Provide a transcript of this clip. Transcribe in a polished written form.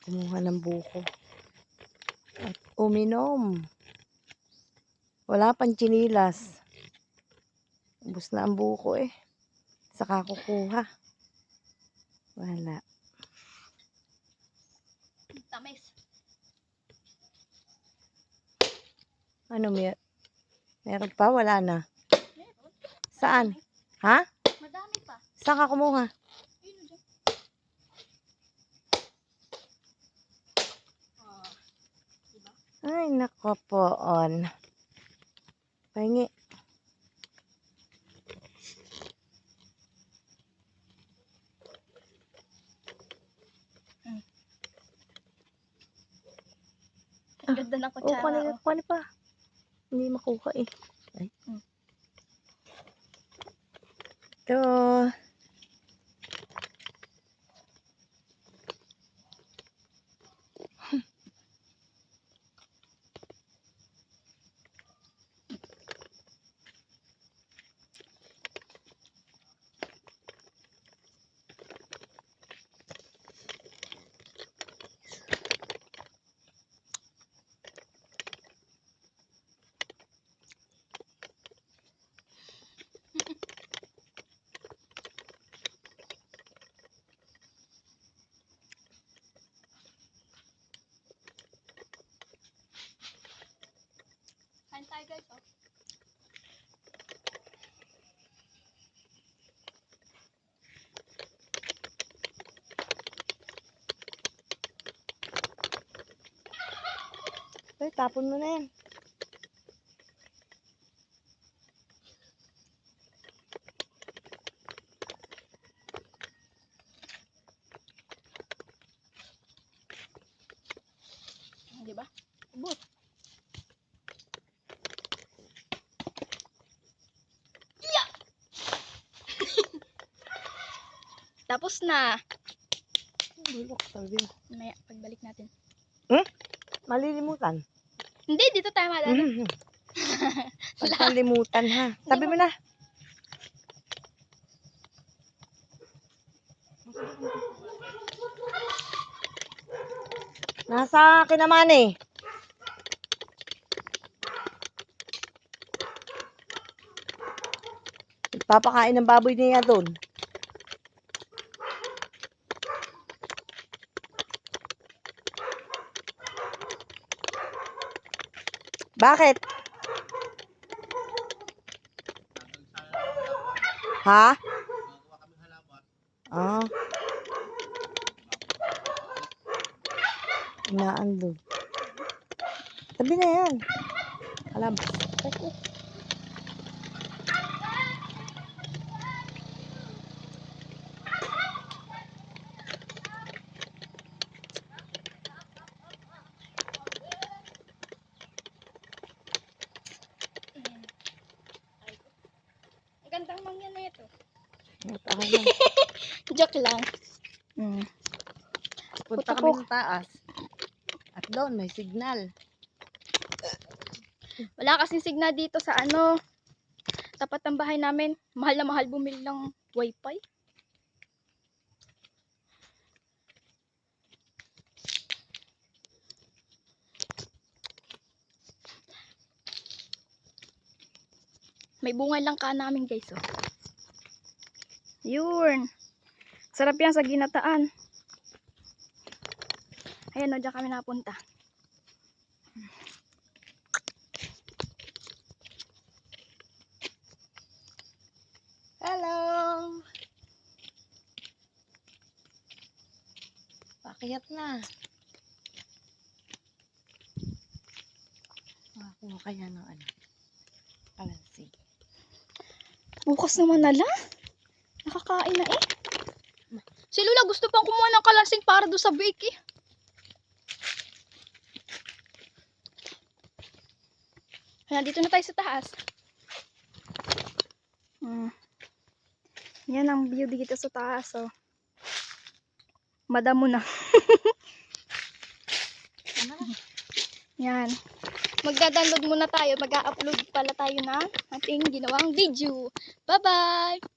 Kumuha ng buko. At uminom. Wala pang tsinilas. Ubus na ang buko eh. Saka kukuha. Wala. Tamis. Ano meron pa? Wala na. Meron. Saan? Ha? Madami pa. Saan ka kumuha? Yun dyan. Diba? Ay, nako poon. Pahingi. Ang ganda ng kutsara. Kunin pa. Hindi makuha eh. Ay. Ito. Kain tayo guys, oh. Ay, tapon mo na yan. Diba? Ubus. Yeah! Tapos na. Bulok sabi mo. Mamaya, pagbalik natin. Malilimutan. Hindi, dito tayo madalo. Pagkalimutan ha. Sabi mo na. Nasa akin naman eh. Papakain ng baboy niya doon. Bakit? Ha? Ah. Inaandog. Sabi na yan. Kalabas. Ang gandang mangyan na ito. Joke lang. Joke lang. Punta kami ng taas. At doon may signal. Wala kasing signal dito sa ano. Tapat ng bahay namin. Mahal na mahal bumili ng wifi. May bunga lang ka namin guys, oh. Yun. Sarap yan sa ginataan. Ayan, oh, dyan kami napunta. Hello! Pakyat na. Makakuha kaya ng ano? Kalansi. Bukas naman nala. Nakakain na eh. Si Lula gusto pang kumuha ng kalansing para doon sa bake eh. Ayan, dito na tayo sa taas. Yan ang view dito sa taas, oh. Madamo na. Yan. Magda-download muna tayo. Mag-a-upload pala tayo na ating ginawang video. Bye-bye!